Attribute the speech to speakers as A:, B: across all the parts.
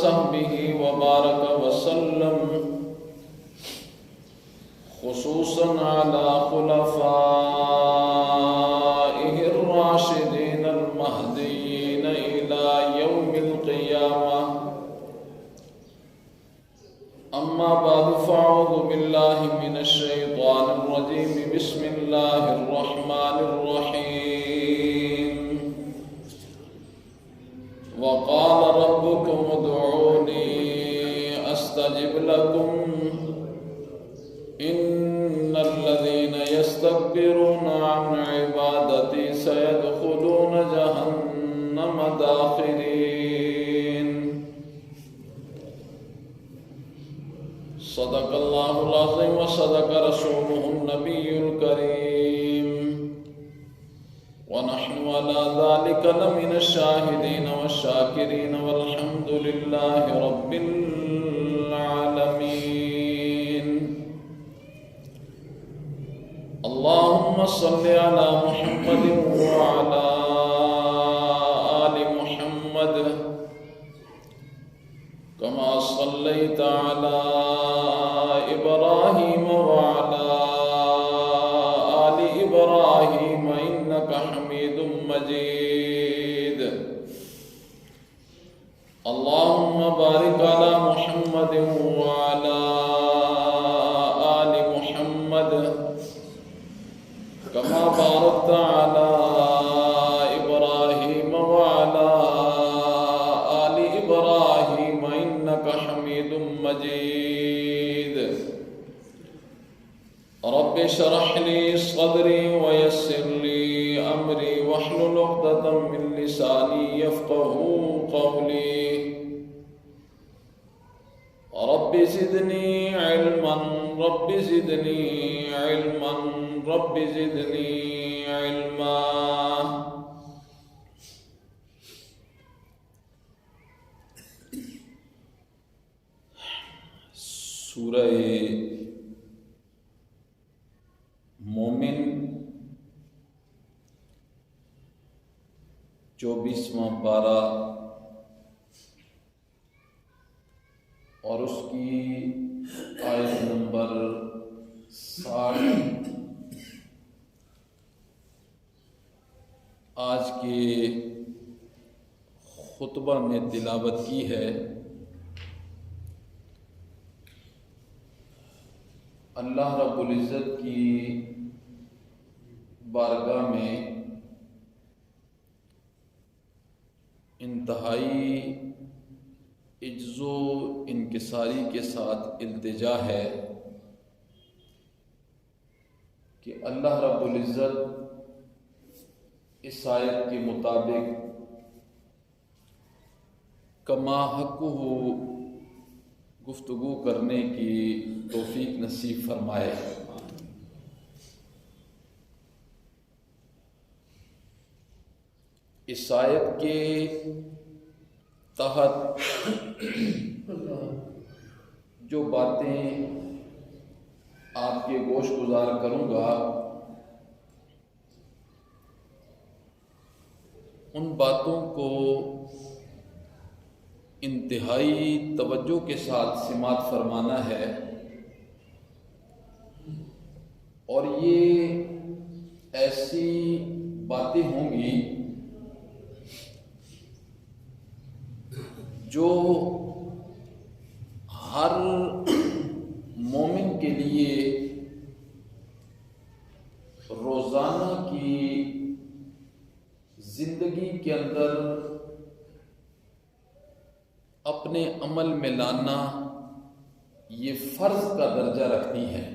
A: وصحبه وبارك وسلم، خصوصا على خلفائه الراشدين المهديين إلى يوم القيامة. أما بعد فأعوذ بالله من الشيطان الرجيم. بسم الله الرحمن الرحيم. وقال ربكم ادعوني أستجب لكم إن الذين يستكبرون عن عبادتي سيدخلون جهنم داخرين. صدق الله العظيم وصدق رسوله النبي الكريم، ونحن على ذلك لمن الشاهدين والشاكرين، والحمد لله رب العالمين. اللهم صل على محمد وعلى آل محمد كما صليت على إبراهيم وعلى آل إبراهيم إنك حميد مجيد. اللهم بارك على محمد وعلى آل محمد كما باركت على إبراهيم وعلى آل إبراهيم إنك حميد مجيد. رب اشرح لي صدري ويسر لي أمري واحلل عقدة من لساني يفقهوا قولي. رب زدني علما رب زدني علما رب زدني علما. سورہ مومن 24واں پارہ اور اس کی آیت نمبر 60 آج کے خطبہ میں تلاوت کی ہے. اللہ رب العزت کی بارگاہ میں انتہائی عجز و انکساری کے ساتھ التجا ہے کہ اللہ رب العزت اس آیت کے مطابق کما حقہ گفتگو کرنے کی توفیق نصیب فرمائے. اس آیت کے تحت جو باتیں آپ کے گوش گزار کروں گا ان باتوں کو انتہائی توجہ کے ساتھ سماعت فرمانا ہے، اور یہ ایسی باتیں ہوں گی جو ہر مومن کے لیے روزانہ کی زندگی کے اندر اپنے عمل میں لانا یہ فرض کا درجہ رکھتی ہے.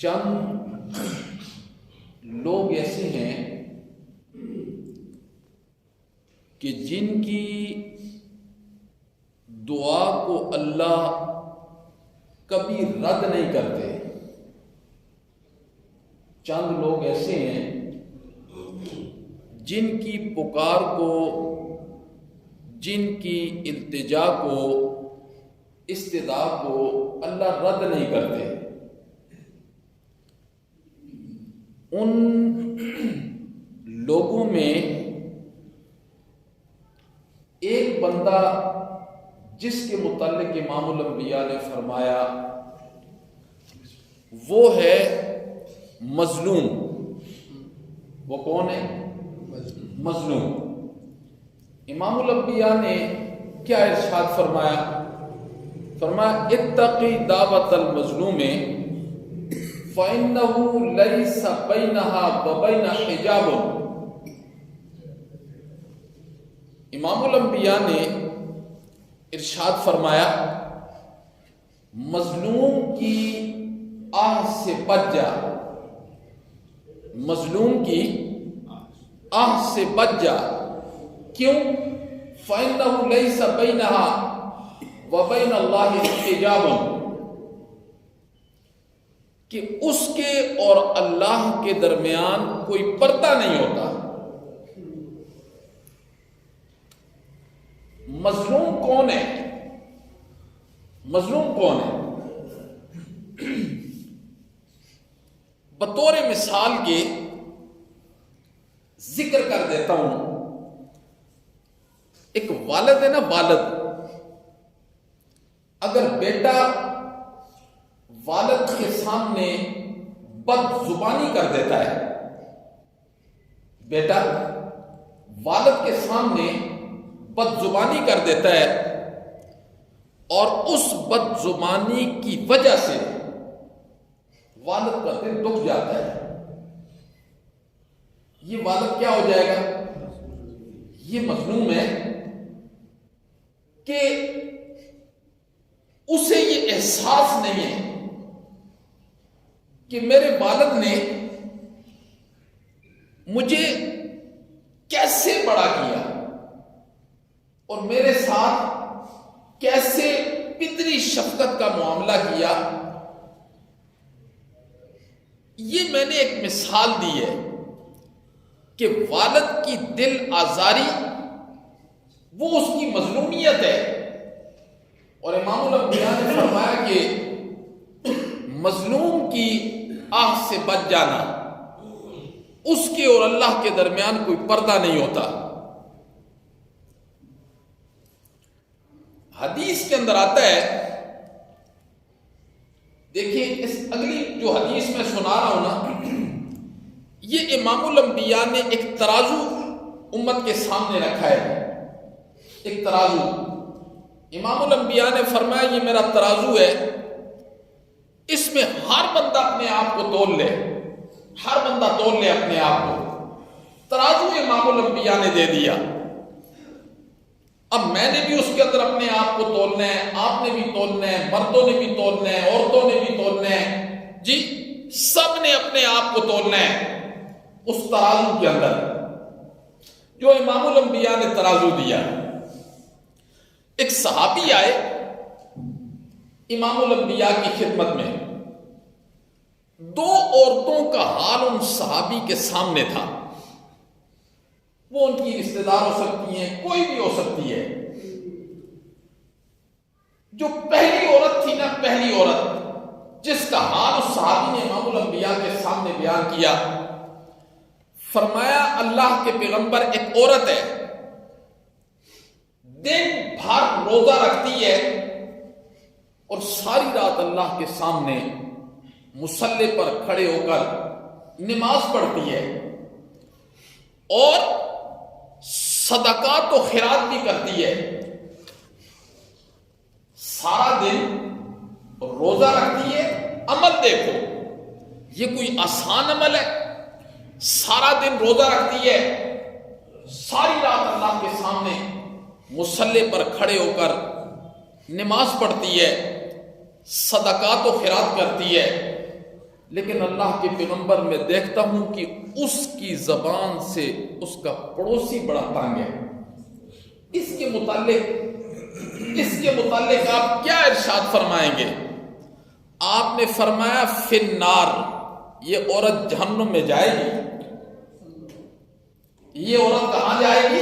A: چند لوگ ایسے ہیں کہ جن کی دعا کو اللہ کبھی رد نہیں کرتے. چند لوگ ایسے ہیں جن کی پکار کو، جن کی التجا کو، استدعا کو اللہ رد نہیں کرتے. ان لوگوں میں ایک بندہ جس کے متعلق امام الانبیاء نے فرمایا وہ ہے مظلوم. وہ کون ہے؟ مظلوم. امام الانبیاء نے کیا ارشاد فرمایا؟ فرمایا اتقی دعوت المظلوم فإنه ليس بينها وبين حجاب. امام الانبیاء نے ارشاد فرمایا مظلوم کی آہ سے بچ جا. مظلوم کی آہ سے بچ جا. کیوں؟ فإنه ليس بينها وبين الله حجاب، کہ اس کے اور اللہ کے درمیان کوئی پردہ نہیں ہوتا. مظلوم کون ہے؟ مظلوم کون ہے؟ بطور مثال کے ذکر کر دیتا ہوں. ایک والد ہے نا، والد اگر بیٹا والد کے سامنے بد زبانی کر دیتا ہے، بیٹا والد کے سامنے بد زبانی کر دیتا ہے اور اس بد زبانی کی وجہ سے والد کا دل دکھ جاتا ہے، یہ والد کیا ہو جائے گا؟ یہ مظلوم ہے کہ اسے یہ احساس نہیں ہے کہ میرے والد نے مجھے کیسے بڑا کیا اور میرے ساتھ کیسے پدری شفقت کا معاملہ کیا. یہ میں نے ایک مثال دی ہے کہ والد کی دل آزاری وہ اس کی مظلومیت ہے. اور امام الانبیاء نے فرمایا کہ مظلوم کی آہ سے بچ جانا، اس کے اور اللہ کے درمیان کوئی پردہ نہیں ہوتا. حدیث کے اندر آتا ہے، دیکھیے اس اگلی جو حدیث میں سنا رہا ہوں نا، یہ امام الانبیاء نے ایک ترازو امت کے سامنے رکھا ہے. ایک ترازو امام الانبیاء نے فرمایا یہ میرا ترازو ہے، اس میں ہر بندہ اپنے آپ کو تول لے، ہر بندہ تول لے اپنے آپ کو. ترازو امام الانبیاء نے دے دیا. اب میں نے بھی اس کے اندر اپنے آپ کو تولنا ہے، آپ نے بھی تولنا ہے، مردوں نے بھی تولنا ہے، عورتوں نے بھی تولنا ہے، جی سب نے اپنے آپ کو تولنا ہے اس ترازو کے اندر جو امام الانبیاء نے ترازو دیا. ایک صحابی آئے امام الانبیاء کی خدمت میں. دو عورتوں کا حال ان صحابی کے سامنے تھا. وہ ان کی رشتہ دار ہو سکتی ہیں، کوئی بھی ہو سکتی ہے. جو پہلی عورت تھی نا، پہلی عورت جس کا حال اس صحابی نے امام الانبیاء کے سامنے بیان کیا، فرمایا اللہ کے پیغمبر ایک عورت ہے، دن بھر روزہ رکھتی ہے اور ساری رات اللہ کے سامنے مصلی پر کھڑے ہو کر نماز پڑھتی ہے اور صدقات و خیرات بھی کرتی ہے. سارا دن روزہ رکھتی ہے. عمل دیکھو، یہ کوئی آسان عمل ہے؟ سارا دن روزہ رکھتی ہے، ساری رات اللہ کے سامنے مصلی پر کھڑے ہو کر نماز پڑھتی ہے، صدقات و خیرات کرتی ہے. لیکن اللہ کے پیغمبر میں دیکھتا ہوں کہ اس کی زبان سے اس کا پڑوسی بڑا تانگ ہے. اس کے متعلق آپ کیا ارشاد فرمائیں گے؟ آپ نے فرمایا فی النار، یہ عورت جہنم میں جائے گی. یہ عورت کہاں جائے گی؟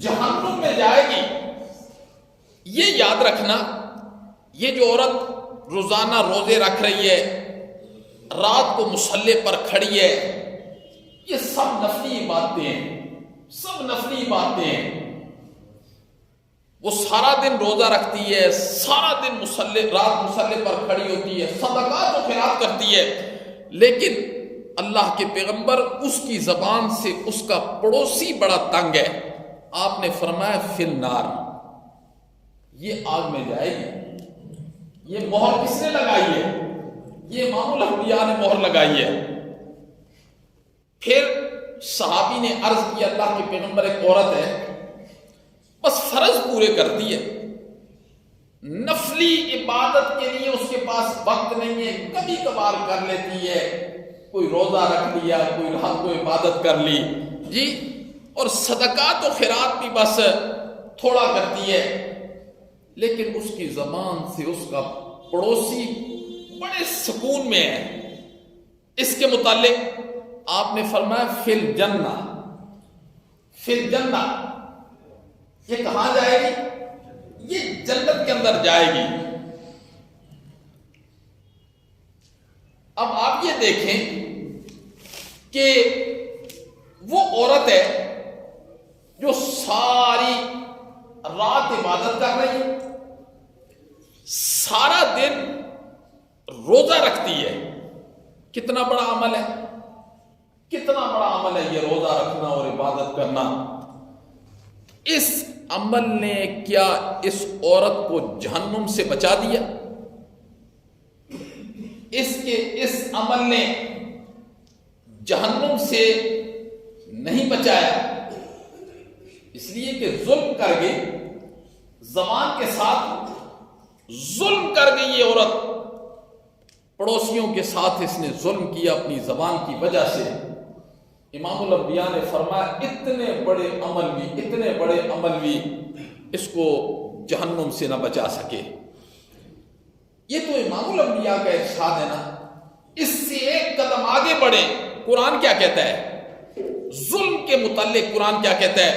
A: جہنم میں جائے گی. یہ یاد رکھنا، یہ جو عورت روزانہ روزے رکھ رہی ہے، رات کو مصلے پر کھڑی ہے، یہ سب نفلی باتیں ہیں، سب نفلی باتیں ہیں۔ وہ سارا دن روزہ رکھتی ہے، سارا دن رات مصلے پر کھڑی ہوتی ہے، صدقات و خیرات کرتی ہے، لیکن اللہ کے پیغمبر اس کی زبان سے اس کا پڑوسی بڑا تنگ ہے۔ آپ نے فرمایا فی النار، یہ آگ میں جائے گی۔ یہ مہر کس نے لگائی ہے؟ یہ امام الانبیاء نے مہر لگائی ہے۔ پھر صحابی نے عرض کی اللہ کے پیغمبر ایک عورت ہے، بس فرض پورے کرتی ہے، نفلی عبادت کے لیے اس کے پاس وقت نہیں ہے، کبھی کبھار کر لیتی ہے، کوئی روزہ رکھ لیا، کوئی رات کو عبادت کر لی جی، اور صدقات و خیرات بھی بس تھوڑا کرتی ہے، لیکن اس کی زبان سے اس کا پڑوسی بڑے سکون میں ہے۔ اس کے متعلق آپ نے فرمایا فی الجنہ، فی الجنہ، یہ کہاں جائے گی؟ یہ جنت کے اندر جائے گی۔ اب آپ یہ دیکھیں کہ وہ عورت ہے جو ساری رات عبادت کر رہی ہے، سارا دن روزہ رکھتی ہے۔ کتنا بڑا عمل ہے، کتنا بڑا عمل ہے یہ روزہ رکھنا اور عبادت کرنا۔ اس عمل نے کیا اس عورت کو جہنم سے بچا دیا؟ اس عمل نے جہنم سے نہیں بچایا، اس لیے کہ ظلم کر گئی، زبان کے ساتھ ظلم کر گئی یہ عورت، پڑوسیوں کے ساتھ اس نے ظلم کیا اپنی زبان کی وجہ سے۔ امام الانبیاء نے فرمایا اتنے بڑے عمل بھی اس کو جہنم سے نہ بچا سکے۔ یہ تو امام الانبیاء کا ارشاد ہے نا، اس سے ایک قدم آگے بڑھے۔ قرآن کیا کہتا ہے ظلم کے متعلق؟ قرآن کیا کہتا ہے؟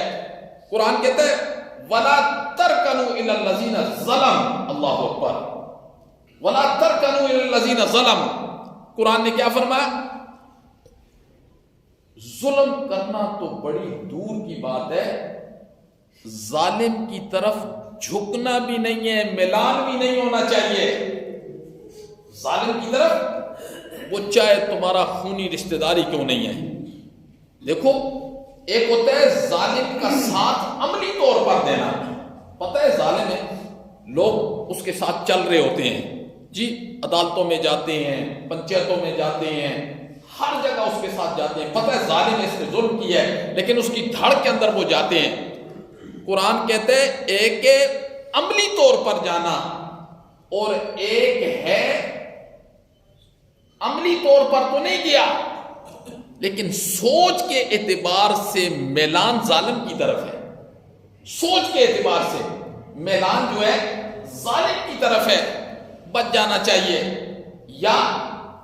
A: قرآن کہتا ہے وَلَا تَرْكَنُوا إِلَى الَّذِينَ ظَلَمُوا، اللہ اکبر، وَلَا تَرْكَنُوا إِلَى الَّذِينَ ظَلَمُوا۔ قرآن نے کیا فرمایا؟ ظلم کرنا تو بڑی دور کی بات ہے، ظالم کی طرف جھکنا بھی نہیں ہے، میلان بھی نہیں ہونا چاہیے۔ ظالم کی طرف وہ چاہے تمہارا خونی رشتہ داری کیوں نہیں ہے۔ دیکھو، ایک ہوتا ہے ظالم کا ساتھ عملی طور پر دینا، پتہ ہے ظالم ہے، لوگ اس کے ساتھ چل رہے ہوتے ہیں جی، عدالتوں میں جاتے ہیں، پنچایتوں میں جاتے ہیں، ہر جگہ اس کے ساتھ جاتے ہیں، پتہ ہے ظالم اس نے ظلم کیا ہے، لیکن اس کی دھڑ کے اندر وہ جاتے ہیں۔ قرآن کہتے ہیں ایک ہے عملی طور پر جانا اور ایک ہے عملی طور پر تو نہیں گیا لیکن سوچ کے اعتبار سے میلان ظالم کی طرف ہے، سوچ کے اعتبار سے میلان جو ہے ظالم کی طرف ہے، بچ جانا چاہیے۔ یا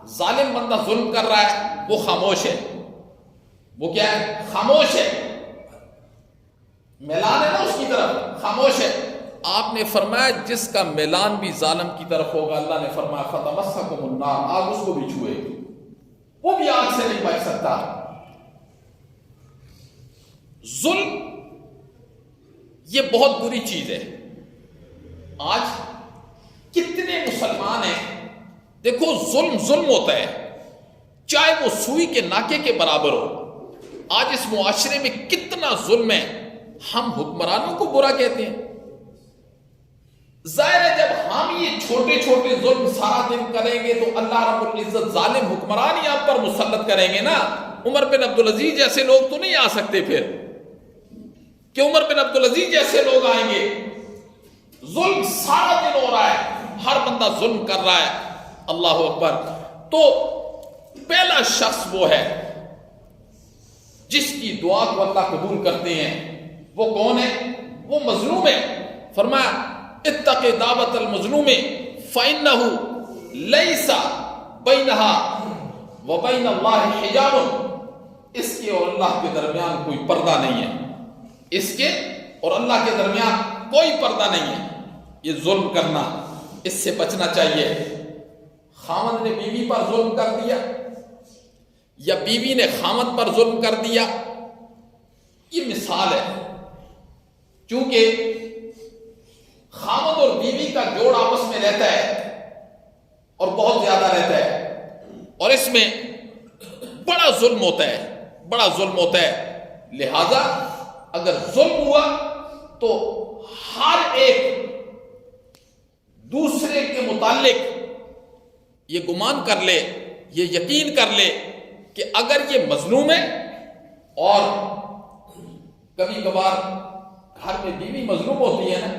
A: ظالم بندہ ظلم کر رہا ہے، وہ خاموش ہے، وہ کیا ہے؟ خاموش ہے، میلان ہے نا اس کی طرف، خاموش ہے۔ آپ نے فرمایا جس کا میلان بھی ظالم کی طرف ہوگا، اللہ نے فرمایا فَتَمَسَّكُمُ النَّارُ، آگ اس کو بھی چھوئے گی، وہ بھی آگ سے نہیں بچ سکتا۔ ظلم یہ بہت بری چیز ہے۔ آج کتنے مسلمان ہیں، دیکھو ظلم ہوتا ہے، چاہے وہ سوئی کے ناکے کے برابر ہو۔ آج اس معاشرے میں کتنا ظلم ہے، ہم حکمرانوں کو برا کہتے ہیں۔ ظاہر ہے جب ہم یہ چھوٹے چھوٹے ظلم سارا دن کریں گے تو اللہ رب العزت ظالم حکمران ہی آپ پر مسلط کریں گے نا۔ عمر بن عبدالعزیز جیسے لوگ تو نہیں آ سکتے پھر، کہ عمر بن عبدالعزیز جیسے لوگ آئیں گے۔ ظلم سارا دن ہو رہا ہے، ہر بندہ ظلم کر رہا ہے، اللہ اکبر۔ تو پہلا شخص وہ ہے جس کی دعا کو اللہ قبول کرتے ہیں، وہ کون ہے؟ وہ مظلوم ہے۔ فرمایا اتق دعوت المظلوم فإنه ليس بينها وبين الله حجاب، اس کے اور اللہ کے درمیان کوئی پردہ نہیں ہے، اس کے اور اللہ کے درمیان کوئی پردہ نہیں ہے۔ یہ ظلم کرنا، اس سے بچنا چاہیے۔ خاوند نے بیوی پر ظلم کر دیا یا بیوی نے خاوند پر ظلم کر دیا، یہ مثال ہے. چونکہ خاوند اور بیوی کا جوڑ آپس میں رہتا ہے اور بہت زیادہ رہتا ہے، اور اس میں بڑا ظلم ہوتا ہے. لہذا اگر ظلم ہوا تو ہر ایک دوسرے کے متعلق یہ گمان کر لے، یہ یقین کر لے کہ اگر یہ مظلوم ہے، اور کبھی کبھار گھر میں بیوی مظلوم ہوتی ہے نا،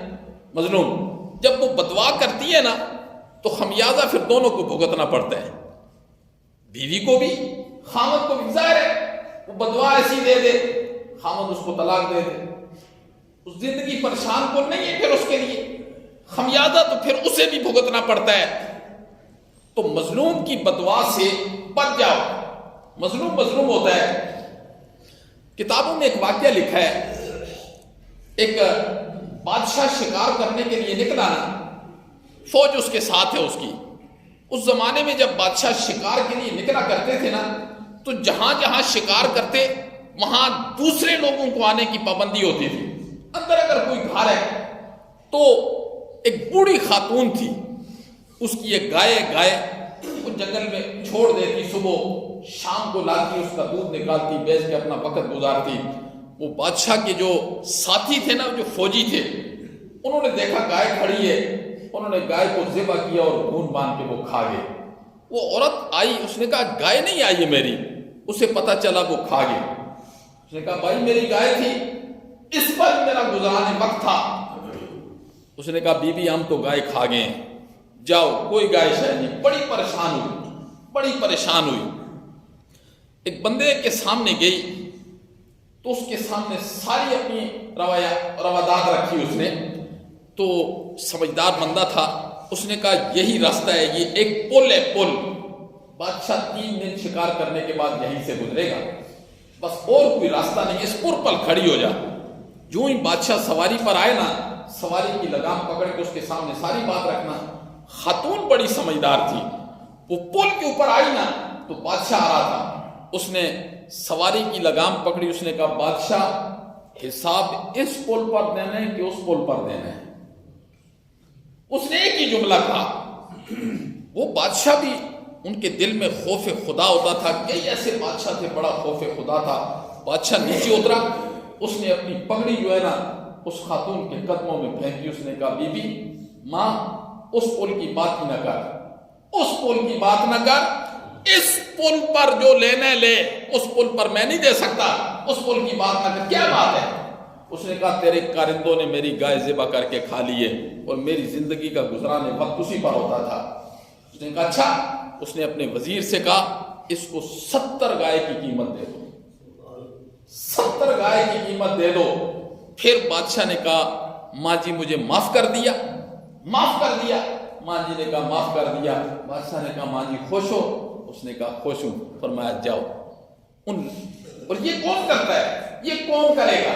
A: مظلوم جب وہ بدوا کرتی ہے نا تو خمیازہ پھر دونوں کو بھگتنا پڑتا ہے، بیوی کو بھی خاوند کو بھی. ظاہر ہے وہ بدوا ایسی دے دے، خاوند اس کو طلاق دے دے، اس زندگی پریشان کو نہیں ہے، پھر اس کے لیے خمیازہ تو پھر اسے بھی بھگتنا پڑتا ہے. تو مظلوم کی بدوا سے بچ جاؤ. مظلوم ہوتا ہے. کتابوں میں ایک واقعہ لکھا ہے، ایک بادشاہ شکار کرنے کے لیے نکلا نا، فوج اس کے ساتھ ہے اس کی. اس زمانے میں جب بادشاہ شکار کے لیے نکلا کرتے تھے نا تو جہاں جہاں شکار کرتے وہاں دوسرے لوگوں کو آنے کی پابندی ہوتی تھی. اندر اگر کوئی گھر ہے تو ایک بوڑھی خاتون تھی، اس کی ایک گائے وہ جنگل میں چھوڑ دیتی، صبح شام کو لاتی، اس کا دودھ نکالتی، بیچ کے اپنا وقت گزارتی. وہ بادشاہ کے جو ساتھی تھے نا، جو فوجی تھے، انہوں نے دیکھا گائے کھڑی ہے، انہوں نے گائے کو ذبح کیا اور خون باندھ کے وہ کھا گئے. وہ عورت آئی، اس نے کہا گائے نہیں آئی ہے میری، اسے پتا چلا وہ کھا گئے. اس نے کہا بھائی میری گائے تھی، اس پر میرا گزارنے وقت تھا. اس نے کہا بی بی ہم تو گائے کھا گئے ہیں، جاؤ کوئی گائے شاید نہیں. بڑی پریشان ہوئی. ایک بندے کے سامنے گئی تو اس کے سامنے ساری اپنی روادات رکھی اس نے. تو سمجھدار بندہ تھا، اس نے کہا یہی راستہ ہے، یہ ایک پل ہے، پل. بادشاہ 3 دن شکار کرنے کے بعد یہیں سے گزرے گا، بس اور کوئی راستہ نہیں، اس پل پر کھڑی ہو جا. جو ہی بادشاہ سواری پر آئے نا، سواری کی لگام پکڑ کے اس کے سامنے ساری بات رکھنا. خاتون بڑی سمجھدار تھی، وہ پل کے اوپر آئی نا تو بادشاہ آ رہا تھا. اس نے سواری کی لگام پکڑی، اس نے کہا بادشاہ حساب اس پل پر دینا ہے کہ اس پل پر دینا ہے. اس نے ایک ہی جملہ کہا. وہ بادشاہ بھی ان کے دل میں خوف خدا ہوتا تھا. کئی ایسے بادشاہ تھے بڑا خوف خدا تھا. بادشاہ نیچے اترا، اس نے اپنی پگڑی جو ہے نا اس خاتون کے قدموں میں پھینکی. اس نے کہا بی بی ماں اس پل کی بات ہی نہ کر، اس پل کی بات نہ کر، اس پل پر جو لینے لے، اس پل پر میں نہیں دے سکتا، اس پل کی بات نہ کر. کیا بات ہے؟ اس نے کہا تیرے کارندوں نے میری گائے ذبح کر کے کھا لی ہے اور میری زندگی کا گزرانے وقت اسی پر ہوتا تھا. اس نے کہا اچھا. اس نے اپنے وزیر سے کہا اس کو 70 گائے کی قیمت دے دو، 70 گائے کی قیمت دے دو. پھر بادشاہ نے کہا ماں جی مجھے معاف کر دیا. ماں جی نے کہا معاف کر دیا. بادشاہ نے کہا ماں جی خوش ہو؟ اس نے کہا خوش ہوں. فرمایا جاؤ. اور یہ کون کرتا ہے؟ یہ کون کرے گا؟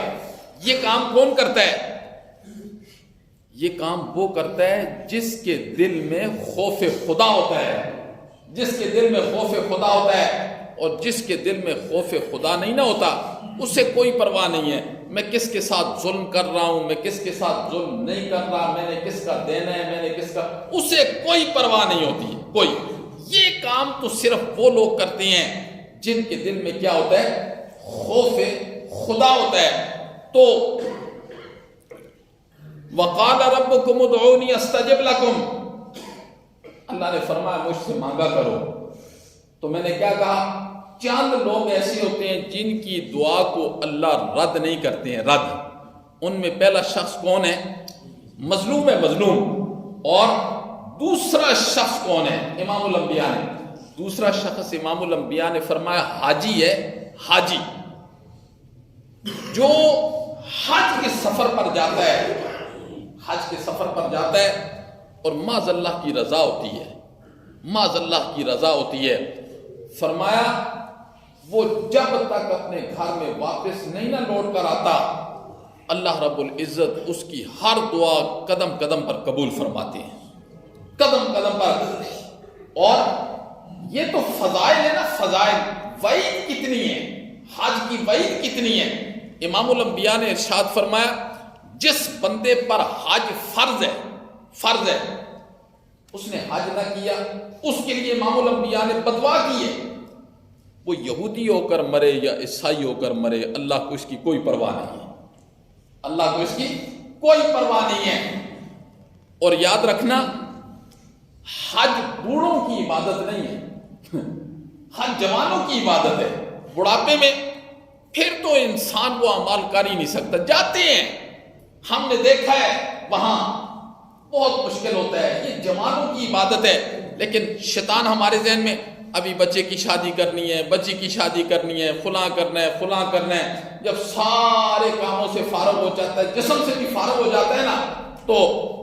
A: یہ کام کون کرتا ہے؟ یہ کام وہ کرتا ہے جس کے دل میں خوف خدا ہوتا ہے. جس کے دل میں خوف خدا ہوتا ہے. اور جس کے دل میں خوف خدا نہیں نہ ہوتا اسے کوئی پرواہ نہیں ہے میں کس کے ساتھ ظلم کر رہا ہوں، میں کس کے ساتھ ظلم نہیں کر رہا، میں نے کس کا دینا ہے، میں نے کس کا، اسے کوئی پرواہ نہیں ہوتی کوئی. یہ کام تو صرف وہ لوگ کرتے ہیں جن کے دل میں کیا ہوتا ہے؟ خوف خدا ہوتا ہے. تو وقال ربکم ادعونی استجب لکم، اللہ نے فرمایا مجھ سے مانگا کرو. تو میں نے کیا کہا؟ چند لوگ ایسے ہوتے ہیں جن کی دعا کو اللہ رد نہیں کرتے ہیں، رد. ان میں پہلا شخص کون ہے؟ مظلوم ہے، مظلوم. اور دوسرا شخص کون ہے؟ امام الانبیاء نے. دوسرا شخص امام الانبیاء نے فرمایا حاجی ہے، حاجی جو حج کے سفر پر جاتا ہے، حج کے سفر پر جاتا ہے اور معاذ اللہ کی رضا ہوتی ہے، معاذ اللہ کی رضا ہوتی ہے. فرمایا وہ جب تک اپنے گھر میں واپس نہیں نہ لوٹ کر آتا اللہ رب العزت اس کی ہر دعا قدم قدم پر قبول فرماتے ہیں، قدم قدم پر. اور یہ تو فضائل ہے نا، فضائل، وعید کتنی ہے، حج کی وعید کتنی ہے۔ امام الانبیاء نے ارشاد فرمایا جس بندے پر حج فرض ہے اس نے حج نہ کیا، اس کے لیے امام الانبیاء نے بدعا کی ہے، وہ یہودی ہو کر مرے یا عیسائی ہو کر مرے، اللہ کو اس کی کوئی پرواہ نہیں ہے، اللہ کو اس کی کوئی پرواہ نہیں ہے۔ اور یاد رکھنا حج بوڑھوں کی عبادت نہیں ہے، حج جوانوں کی عبادت ہے۔ بڑھاپے میں پھر تو انسان وہ اعمال کر ہی نہیں سکتا، جاتے ہیں، ہم نے دیکھا ہے وہاں بہت مشکل ہوتا ہے، یہ جوانوں کی عبادت ہے۔ لیکن شیطان ہمارے ذہن میں ابھی بچے کی شادی کرنی ہے، بچی کی شادی کرنی ہے، فلاں کرنا ہے، فلاں کرنا ہے، جب سارے کاموں سے فارغ ہو جاتا ہے، جسم سے بھی فارغ ہو جاتا ہے نا، تو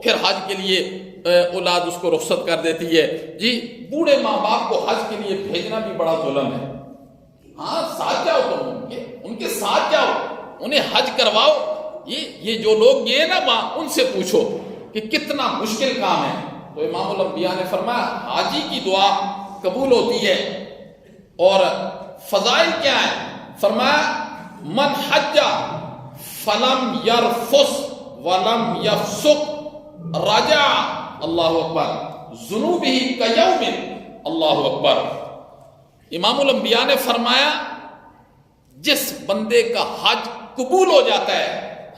A: پھر حج کے لیے اولاد اس کو رخصت کر دیتی ہے۔ جی بوڑھے ماں باپ کو حج کے لیے بھیجنا بھی بڑا ظلم ہے۔ ہاں ساتھ جاؤ، تم ان کے ساتھ جاؤ، انہیں حج کرواؤ۔ یہ جو لوگ گئے نا وہاں، ان سے پوچھو کہ کتنا مشکل کام ہے۔ تو امام الانبیاء نے فرمایا حاجی کی دعا قبول ہوتی ہے۔ اور فضائل کیا ہے؟ فرمایا من حج فلم یرفس ولم یفسق رجع، اللہ اکبر، ذنوبہ کیوم، اللہ اکبر۔ امام الانبیاء نے فرمایا جس بندے کا حج قبول ہو جاتا ہے،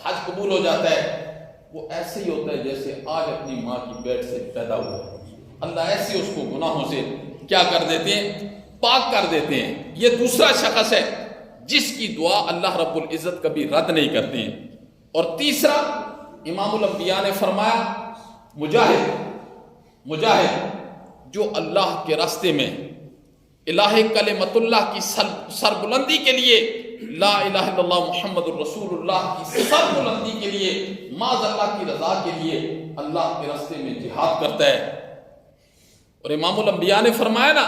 A: حج قبول ہو جاتا ہے، وہ ایسے ہی ہوتا ہے جیسے آج اپنی ماں کی پیٹ سے پیدا ہوا ہے۔ اللہ ایسے اس کو گناہوں سے کیا کر دیتے ہیں؟ پاک کر دیتے ہیں۔ یہ دوسرا شخص ہے جس کی دعا اللہ رب العزت کبھی رد نہیں کرتے ہیں۔ اور تیسرا امام الانبیاء نے فرمایا مجاہد جو اللہ کے راستے میں الہ کلمت اللہ کی سربلندی کے لیے، لا الہ الا اللہ محمد الرسول اللہ کی سربلندی کے لیے، معاذ اللہ کی رضا کے لیے اللہ کے راستے میں جہاد کرتا ہے۔ اور امام الانبیاء نے فرمایا نا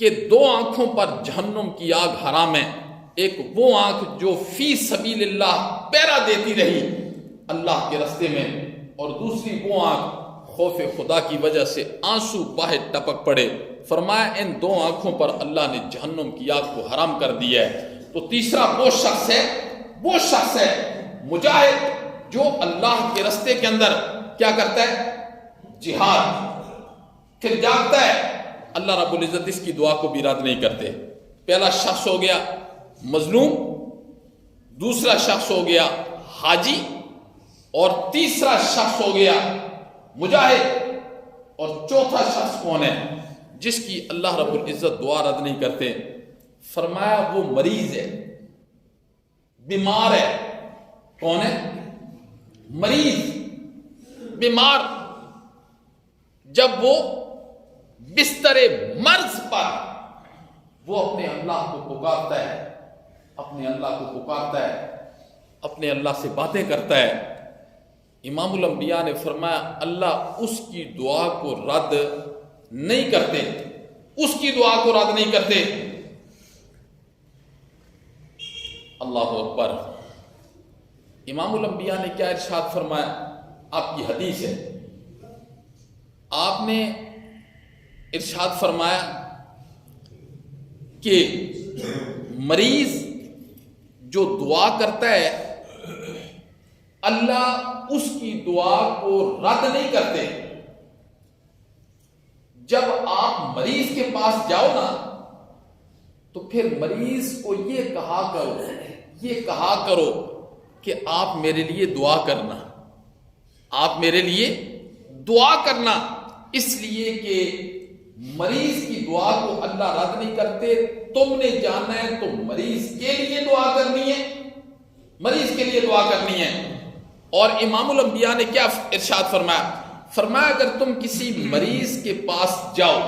A: کہ دو آنکھوں پر جہنم کی آگ حرام ہے، ایک وہ آنکھ جو فی سبیل اللہ پہرا دیتی رہی اللہ کے راستے میں، اور دوسری وہ آنکھ خوف خدا کی وجہ سے آنسو باہر ٹپک پڑے۔ فرمایا ان دو آنکھوں پر اللہ نے جہنم کی آگ کو حرام کر دیا ہے۔ تو تیسرا وہ شخص ہے مجاہد جو اللہ کے راستے کے اندر کیا کرتا ہے؟ جہاد، پھر جاگتا ہے۔ اللہ رب العزت اس کی دعا کو بھی رد نہیں کرتے۔ پہلا شخص ہو گیا مظلوم، دوسرا شخص ہو گیا حاجی، اور تیسرا شخص ہو گیا مجاہد، اور چوتھا شخص کون ہے جس کی اللہ رب العزت دعا رد نہیں کرتے؟ فرمایا وہ مریض ہے، بیمار ہے۔ کون ہے؟ مریض، بیمار، جب وہ بستر مرض پر وہ اپنے اللہ کو پکارتا ہے، اپنے اللہ کو پکارتا ہے، اپنے اللہ سے باتیں کرتا ہے، امام الانبیاء نے فرمایا اللہ اس کی دعا کو رد نہیں کرتے، اس کی دعا کو رد نہیں کرتے۔ اللہ اکبر۔ امام الانبیاء نے کیا ارشاد فرمایا؟ آپ کی حدیث ہے، آپ نے ارشاد فرمایا کہ مریض جو دعا کرتا ہے اللہ اس کی دعا کو رد نہیں کرتے۔ جب آپ مریض کے پاس جاؤ نا تو پھر مریض کو یہ کہا کرو کہ آپ میرے لیے دعا کرنا، آپ میرے لیے دعا کرنا، اس لیے کہ مریض کی دعا کو اللہ رد نہیں کرتے۔ تم نے جانا ہے تو مریض کے لیے دعا کرنی ہے، مریض کے لیے دعا کرنی ہے۔ اور امام الانبیاء نے کیا ارشاد فرمایا اگر تم کسی مریض کے پاس جاؤ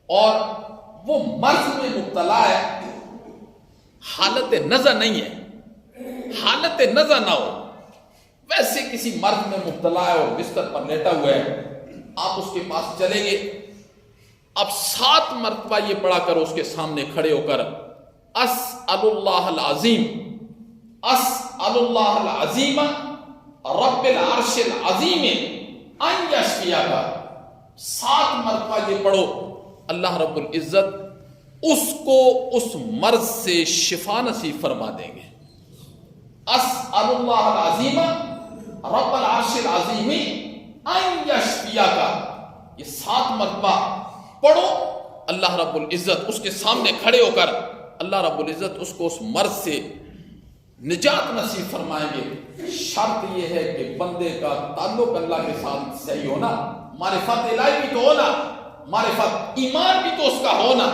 A: اور وہ مرض میں مبتلا ہے، حالت نظر نہیں ہے، حالت نظر نہ ہو، ویسے کسی مرض میں مبتلا ہے اور بستر پر لیٹا ہوا ہے، آپ اس کے پاس چلیں گے، اب 7 مرتبہ یہ پڑھا کر اس کے سامنے کھڑے ہو کر اسأل اللہ العظیم، اسأل اللہ العظیم رب العرش العظیم ان یشفیک، 7 مرتبہ یہ پڑھو، اللہ رب العزت اس کو اس مرض سے شفا نصیب فرما دیں گے۔ اسأل اللہ العظیم رب العرش العظیم ان یشفیک، یہ 7 مرتبہ پڑھو، اللہ رب العزت اس کے سامنے کھڑے ہو کر اللہ رب العزت اس کو اس مرض سے نجات نصیب فرمائیں گے۔ شرط یہ ہے کہ بندے کا تعلق اللہ کے ساتھ صحیح ہونا، معرفت الہی بھی تو ہونا، معرفت ایمان بھی تو اس کا ہونا۔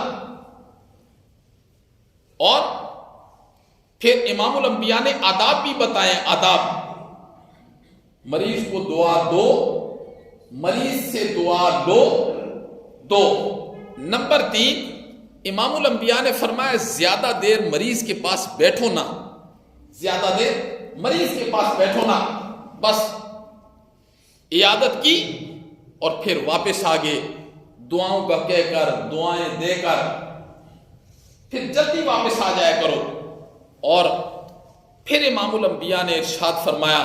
A: اور پھر امام الانبیاء نے آداب بھی بتائے، آداب، مریض کو دعا دو، مریض سے دعا لو، دو۔ نمبر 3، امام الانبیاء نے فرمایا زیادہ دیر مریض کے پاس بیٹھو نہ، زیادہ دیر مریض کے پاس بیٹھو نہ، بس عیادت کی اور پھر واپس آگے دعاؤں کا کہہ کر، دعائیں دے کر پھر جلدی واپس آ جایا کرو۔ اور پھر امام الانبیاء نے ارشاد فرمایا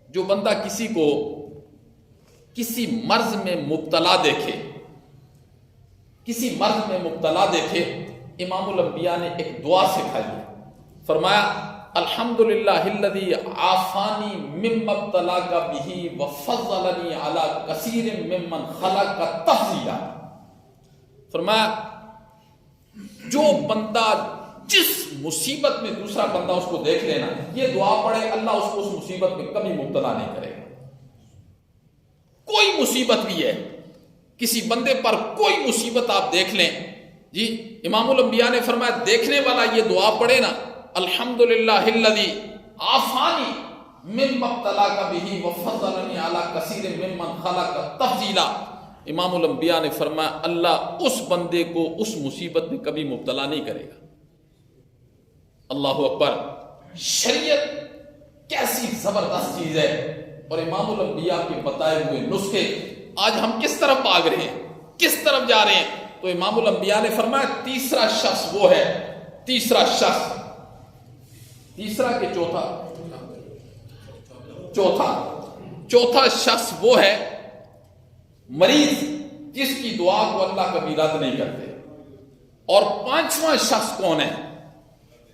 A: جو بندہ کسی کو کسی مرض میں مبتلا دیکھے، کسی مرض میں مبتلا دیکھے، امام الانبیاء نے ایک دعا سکھائی ہے، فرمایا الحمدللہ الذی عافانی مما ابتلاک بہ وفضلنی علی کثیر ممن خلق تفضیلا۔ فرمایا جو بندہ جس مصیبت میں دوسرا بندہ اس کو دیکھ لینا، یہ دعا پڑھے، اللہ اس کو اس مصیبت میں کبھی مبتلا نہیں کرے گا۔ کوئی مصیبت بھی ہے، کسی بندے پر کوئی مصیبت آپ دیکھ لیں، جی امام الانبیاء نے فرمایا دیکھنے والا یہ دعا پڑھے نا، الحمدللہ الذی عافانی مما ابتلاک بہ وفضلنی علی کثیر ممن خلق تفضیلا، امام الانبیاء نے فرمایا اللہ اس بندے کو اس مصیبت میں کبھی مبتلا نہیں کرے گا۔ اللہ اکبر، شریعت کیسی زبردست چیز ہے، اور امام الانبیاء کے بتائے ہوئے نسخے آج ہم کس طرف بھاگ رہے ہیں، کس طرف جا رہے ہیں؟ تو امام الانبیاء نے فرمایا تیسرا شخص وہ ہے، تیسرا شخص، تیسرا کہ چوتھا شخص وہ ہے مریض جس کی دعا کو اللہ کبھی رد نہیں کرتے۔ اور 5واں شخص کون ہے؟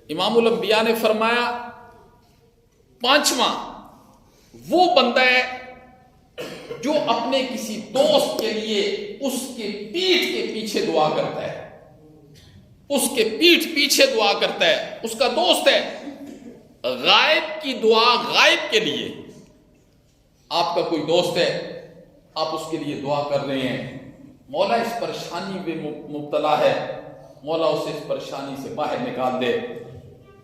A: امام الانبیاء نے فرمایا 5واں وہ بندہ ہے جو اپنے کسی دوست کے لیے اس کے پیٹھ کے پیچھے دعا کرتا ہے، اس کے پیٹھ پیچھے دعا کرتا ہے، اس کا دوست ہے، غائب کی دعا غائب کے لیے۔ آپ کا کوئی دوست ہے، آپ اس کے لیے دعا کر رہے ہیں، مولا اس پریشانی میں مبتلا ہے، مولا اسے اس پریشانی سے باہر نکال دے،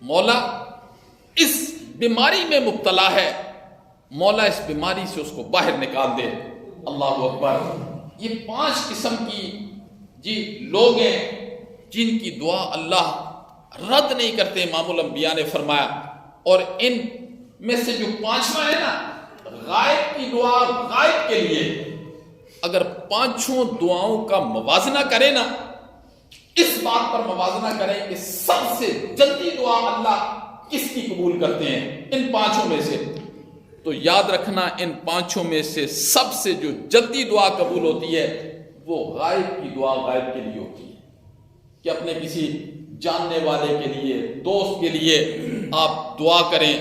A: مولا اس بیماری میں مبتلا ہے، مولا اس بیماری سے اس کو باہر نکال دے۔ اللہ اکبر، یہ 5 قسم کی لوگ ہیں جن کی دعا اللہ رد نہیں کرتے، امام الانبیاء نے فرمایا۔ اور ان میں سے جو 5واں ہے نا، غائب کی دعا غائب کے لیے، اگر 5 دعاؤں کا موازنہ کریں نا، اس بات پر موازنہ کریں کہ سب سے جلدی دعا اللہ کس کی قبول کرتے ہیں ان 5 میں سے، تو یاد رکھنا ان 5 میں سے سب سے جو جلدی دعا قبول ہوتی ہے وہ غائب کی دعا غائب کے لیے ہوتی ہے، کہ اپنے کسی جاننے والے کے لیے، دوست کے لیے آپ دعا کریں،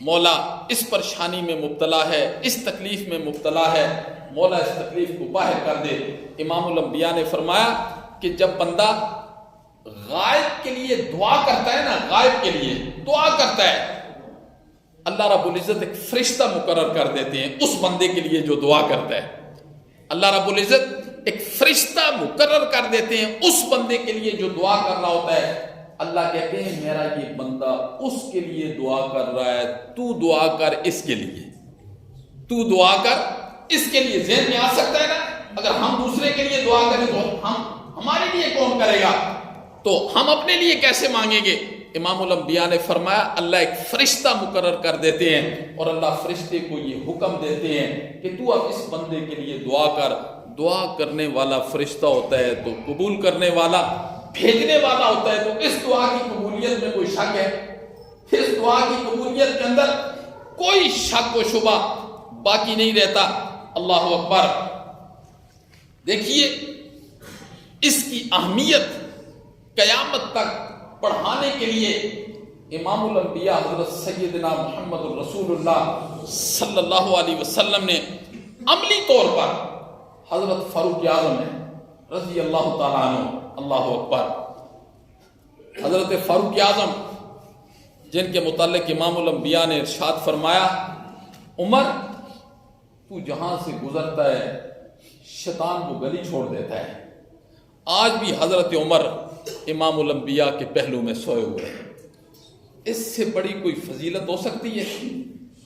A: مولا اس پریشانی میں مبتلا ہے، اس تکلیف میں مبتلا ہے، مولا اس تکلیف کو باہر کر دے۔ امام الانبیاء نے فرمایا کہ جب بندہ غائب کے لیے دعا کرتا ہے نا، غائب کے لیے دعا کرتا ہے، اللہ رب العزت ایک فرشتہ مقرر کر دیتے ہیں اس بندے کے لیے جو دعا کرتا ہے۔ اللہ رب العزت ایک فرشتہ مقرر کر دیتے ہیں اس بندے کے لیے جو دعا کر رہا ہوتا ہے۔ اللہ کہتے ہیں میرا یہ بندہ اس کے لیے دعا کر رہا ہے، تو دعا کر اس کے لیے، تو دعا کر اس کے لیے۔ ذہن میں آ سکتا ہے نا، اگر ہم دوسرے کے لیے دعا کریں تو ہمارے لیے کون کرے گا؟ تو ہم اپنے لیے کیسے مانگیں گے؟ امام الانبیاء نے فرمایا اللہ ایک فرشتہ مقرر کر دیتے ہیں، اور اللہ فرشتے کو یہ حکم دیتے ہیں کہ تو اب اس بندے کے لیے دعا کر۔ دعا کرنے والا فرشتہ ہوتا ہے تو قبول کرنے والا بھیجنے والا ہوتا ہے، تو اس دعا کی قبولیت میں کوئی شک ہے؟ اس دعا کی قبولیت کے اندر کوئی شک و شبہ باقی نہیں رہتا۔ اللہ اکبر۔ دیکھیے اس کی اہمیت قیامت تک پڑھانے کے لیے امام الانبیاء حضرت سیدنا محمد الرسول اللہ صلی اللہ علیہ وسلم نے عملی طور پر حضرت فاروق اعظم ہے رضی اللہ تعالیٰ عنہ، اللہ اکبر، حضرت فاروق اعظم جن کے متعلق امام الانبیاء نے ارشاد فرمایا، عمر تو جہاں سے گزرتا ہے شیطان کو گلی چھوڑ دیتا ہے۔ آج بھی حضرت عمر امام الانبیاء کے پہلو میں سوئے ہوئے ہیں۔ اس سے بڑی کوئی فضیلت ہو سکتی ہے؟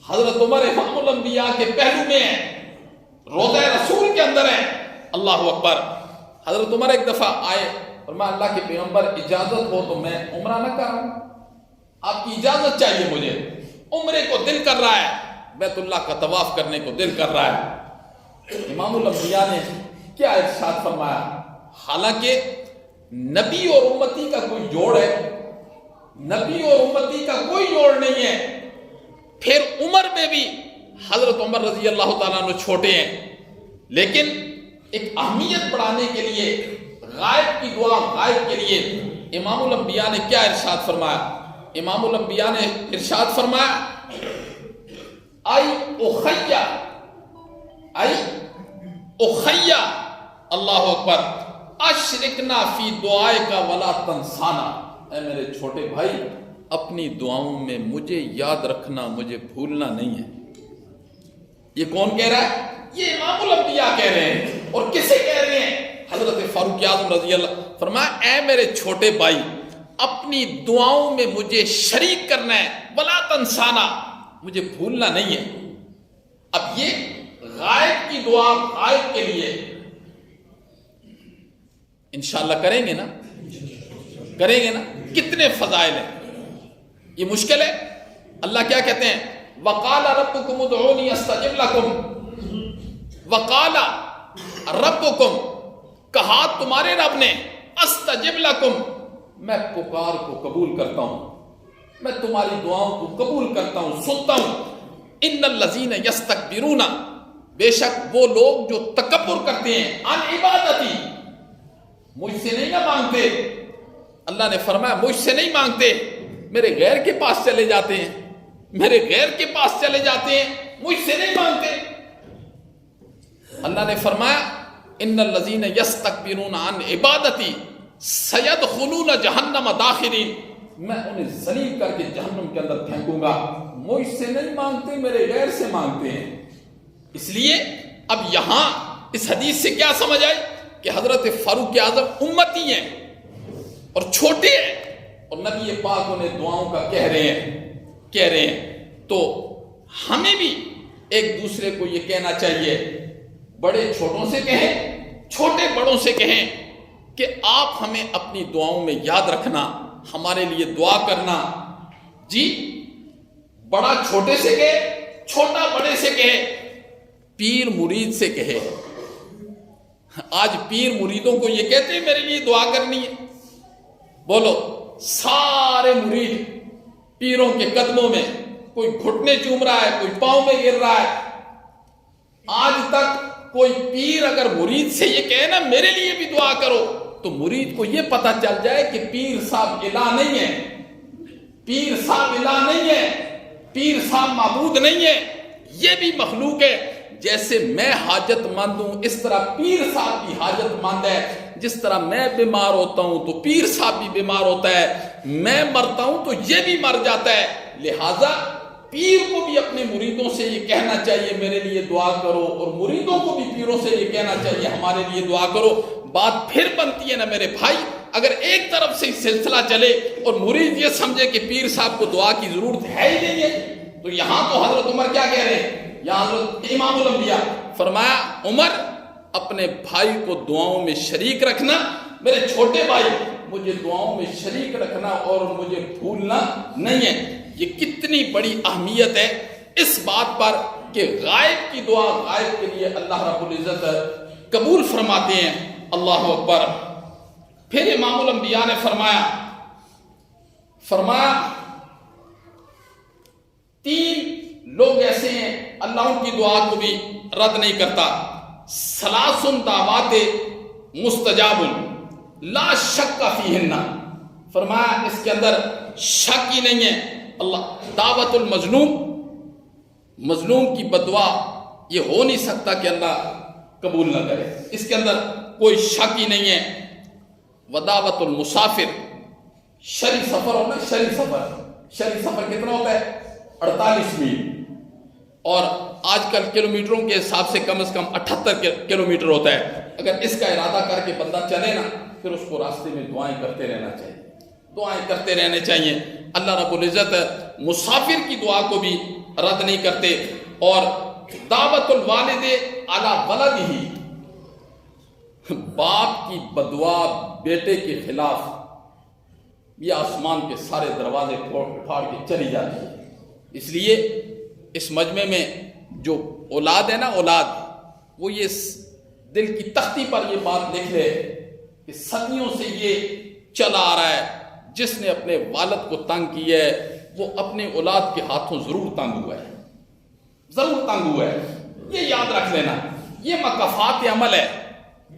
A: حضرت عمر امام الانبیاء کے پہلو میں ہیں، روضہ رسول کے اندر ہیں، اللہ اکبر۔ حضرت عمر ایک دفعہ آئے اور میں اللہ کے پیغمبر اجازت ہو تو میں عمرہ نہ کروں، آپ کی اجازت چاہیے مجھے، عمرے کو دل کر رہا ہے، بیت اللہ کا طواف کرنے کو دل کر رہا ہے۔ امام الانبیاء نے کیا ارشاد فرمایا؟ حالانکہ نبی اور امتی کا کوئی جوڑ ہے، نبی اور امتی کا کوئی جوڑ نہیں ہے، پھر عمر میں بھی حضرت عمر رضی اللہ تعالیٰ عنہ چھوٹے ہیں، لیکن ایک اہمیت بڑھانے کے لیے غائب کی دعا، غائب کے لیے امام الانبیاء نے کیا ارشاد فرمایا؟ امام الانبیاء نے ارشاد فرمایا، اے اخیا، اللہ اکبر، اشرکنا فی دعائے کا ولا تنسانا، اے میرے چھوٹے بھائی اپنی دعاؤں میں مجھے یاد رکھنا، مجھے بھولنا نہیں ہے۔ یہ کون کہہ رہا ہے؟ یہ امام الانبیاء کہہ رہے ہیں، اور کسے کہہ رہے ہیں؟ حضرت فاروق اعظم رضی اللہ فرمایا، اے میرے چھوٹے بھائی اپنی دعاؤں میں مجھے شریک کرنا ہے، ولا تنسانا، مجھے بھولنا نہیں ہے۔ اب یہ غائب کی دعا، غائب کے لیے انشاءاللہ کریں گے نا، کریں گے نا؟ کتنے فضائل ہیں، یہ مشکل ہے؟ اللہ کیا کہتے ہیں؟ وَقَالَ رَبُّكُمُ ادْعُونِي أَسْتَجِبْ لَكُمْ، وَقَالَ رَبُّكُمْ، کہا تمہارے رب نے، أَسْتَجِبْ لَكُمْ، میں پکار کو قبول کرتا ہوں، میں تمہاری دعاؤں کو قبول کرتا ہوں، سنتا ہوں۔ إِنَّ الَّذِينَ يَسْتَكْبِرُونَ، بے شک وہ لوگ جو تکبر کرتے ہیں، عن عبادتی، مجھ سے نہیں نہ مانگتے، اللہ نے فرمایا مجھ سے نہیں مانگتے، میرے غیر کے پاس چلے جاتے ہیں، میرے غیر کے پاس چلے جاتے ہیں، مجھ سے نہیں مانگتے۔ اللہ نے فرمایا ان الذین یستکبرون عن عبادتی سیدخلون جہنم داخرین، میں انہیں ذلیل کر کے جہنم کے اندر پھینکوں گا، مجھ سے نہیں مانگتے، میرے غیر سے مانگتے ہیں۔ اس لیے اب یہاں اس حدیث سے کیا سمجھ آئی کہ حضرت فاروق اعظم امتی ہیں اور چھوٹے ہیں، اور نبی پاک انہیں دعاؤں کا کہہ رہے ہیں۔ تو ہمیں بھی ایک دوسرے کو یہ کہنا چاہیے، بڑے چھوٹوں سے کہیں، چھوٹے بڑوں سے کہیں کہ آپ ہمیں اپنی دعاؤں میں یاد رکھنا، ہمارے لیے دعا کرنا۔ جی، بڑا چھوٹے سے کہے، چھوٹا بڑے سے کہے، پیر مرید سے کہے۔ آج پیر مریدوں کو یہ کہتے ہیں میرے لیے دعا کرنی ہے، بولو سارے مرید پیروں کے قدموں میں، کوئی گھٹنے چوم رہا ہے، کوئی پاؤں میں گر رہا ہے۔ آج تک کوئی پیر اگر مرید سے یہ کہے نا میرے لیے بھی دعا کرو، تو مرید کو یہ پتہ چل جائے کہ پیر صاحب الہ نہیں ہے، پیر صاحب الہ نہیں ہے، پیر صاحب معبود نہیں ہے، یہ بھی مخلوق ہے۔ جیسے میں حاجت مند ہوں اس طرح پیر صاحب بھی حاجت مند ہے، جس طرح میں بیمار ہوتا ہوں تو پیر صاحب بھی بیمار ہوتا ہے، میں مرتا ہوں تو یہ بھی مر جاتا ہے۔ لہٰذا پیر کو بھی اپنے مریدوں سے یہ کہنا چاہیے میرے لیے دعا کرو، اور مریدوں کو بھی پیروں سے یہ کہنا چاہیے ہمارے لیے دعا کرو۔ بات پھر بنتی ہے نا میرے بھائی، اگر ایک طرف سے سلسلہ چلے اور مرید یہ سمجھے کہ پیر صاحب کو دعا کی ضرورت ہے ہی نہیں ہے، تو یہاں تو حضرت عمر کیا کہہ رہے ہیں؟ یہاں حضرت امام الانبیاء فرمایا عمر اپنے بھائی کو دعاؤں میں شریک رکھنا، میرے چھوٹے بھائی مجھے دعاؤں میں شریک رکھنا اور مجھے بھولنا نہیں ہے۔ یہ کتنی بڑی اہمیت ہے اس بات پر کہ غائب کی دعا، غائب کے لیے اللہ رب العزت قبول فرماتے ہیں، اللہ اکبر۔ پھر امام الانبیاء نے فرمایا 3 لوگ ایسے ہیں اللہ ان کی دعا کو بھی رد نہیں کرتا. ثلاث دعوات مستجاب لا شک فیہن، فرمایا اس کے اندر شک ہی نہیں ہے. اللہ دعوت المظلوم، مظلوم کی بدعا یہ ہو نہیں سکتا کہ اللہ قبول نہ کرے، اس کے اندر کوئی شک ہی نہیں ہے. ودعوت المسافر، شری سفر ہونا، شری سفر کتنا ہوتا ہے؟ 48 میل، اور آج کل کلومیٹروں کے حساب سے کم از کم 78 کلومیٹر ہوتا ہے. اگر اس کا ارادہ کر کے بندہ چلے نا، پھر اس کو راستے میں دعائیں کرتے رہنا چاہیے، دعائیں کرتے رہنے چاہیے. اللہ رب العزت مسافر کی دعا کو بھی رد نہیں کرتے. اور دعوت الوالد علی ولدہ، باپ کی بدعا بیٹے کے خلاف، یہ آسمان کے سارے دروازے پھاڑ کے چلی جاتی ہے. اس لیے اس مجمع میں جو اولاد ہے نا، اولاد، وہ یہ دل کی تختی پر یہ بات لکھ لے کہ صدیوں سے یہ چلا آ رہا ہے، جس نے اپنے والد کو تنگ کیا ہے وہ اپنے اولاد کے ہاتھوں ضرور تنگ ہوا ہے، ضرور تنگ ہوا ہے. یہ یاد رکھ لینا، یہ مکافات عمل ہے.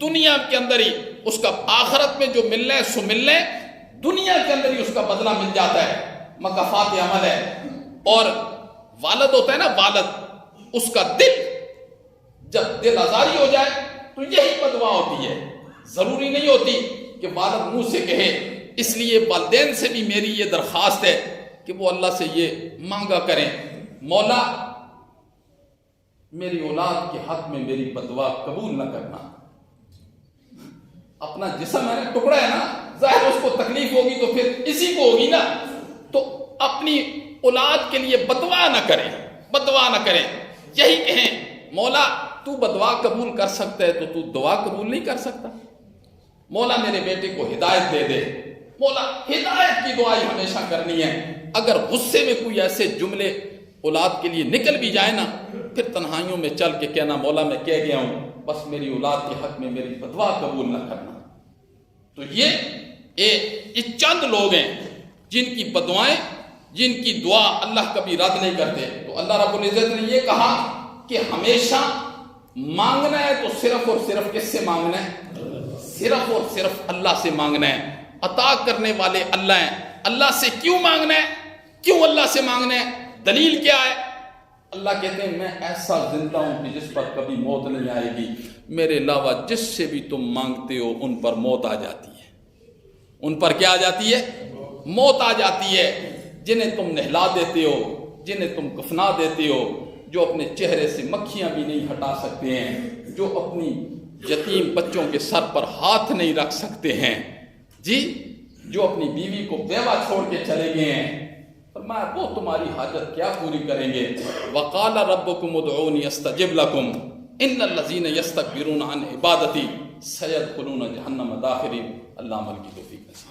A: دنیا کے اندر ہی اس کا، آخرت میں جو ملنا ہے سو ملنا ہے، دنیا کے اندر ہی اس کا بدلہ مل جاتا ہے. مکافات عمل ہے. اور والد ہوتا ہے نا، والد، اس کا دل، جب دل آزاری ہو جائے تو یہی بدعا ہوتی ہے. ضروری نہیں ہوتی کہ والد منہ سے کہے. اس لیے والدین سے بھی میری یہ درخواست ہے کہ وہ اللہ سے یہ مانگا کریں، مولا میری اولاد کے حق میں میری بدعا قبول نہ کرنا. اپنا جسم ہے نا، ٹکڑا ہے نا، ظاہر اس کو تکلیف ہوگی تو پھر اسی کو ہوگی نا. تو اپنی اولاد کے لیے بدعا نہ کریں، بدعا نہ کریں. یہی کہیں مولا تو بدعا قبول کر سکتا ہے تو دعا قبول نہیں کر سکتا. مولا میرے بیٹے کو ہدایت دے دے. مولا ہدایت کی دعائی ہمیشہ کرنی ہے. اگر غصے میں کوئی ایسے جملے اولاد کے لیے نکل بھی جائے نا، پھر تنہائیوں میں چل کے کہنا مولا میں کہہ گیا ہوں، بس میری اولاد کے حق میں میری بدعا قبول نہ کرنا. تو یہ چند لوگ ہیں جن کی بدعائیں، جن کی دعا اللہ کبھی رد نہیں کرتے. تو اللہ رب العزت نے یہ کہا کہ ہمیشہ مانگنا ہے تو صرف اور صرف کس سے مانگنا ہے؟ صرف اور صرف اللہ سے مانگنا ہے. عطا کرنے والے اللہ ہیں. اللہ سے کیوں مانگنا ہے؟ کیوں اللہ سے مانگنا ہے؟ دلیل کیا ہے؟ اللہ کہتے ہیں میں ایسا زندہ ہوں کہ جس پر کبھی موت نہیں آئے گی. میرے علاوہ جس سے بھی تم مانگتے ہو ان پر موت آ جاتی ہے. ان پر کیا آ جاتی ہے؟ موت آ جاتی ہے. جنہیں تم نہلا دیتے ہو، جنہیں تم کفنا دیتے ہو، جو اپنے چہرے سے مکھیاں بھی نہیں ہٹا سکتے ہیں، جو اپنی یتیم بچوں کے سر پر ہاتھ نہیں رکھ سکتے ہیں، جی، جو اپنی بیوی کو بیوہ چھوڑ کے چلے گئے ہیں، فرمایا وہ تمہاری حاجت کیا پوری کریں گے؟ وقال ربکم ادعونی استجب لکم ان الذین یستکبرون عن عبادتی سیدخلون جہنم داخرین. اللہ عمل کی توفیق نصیب.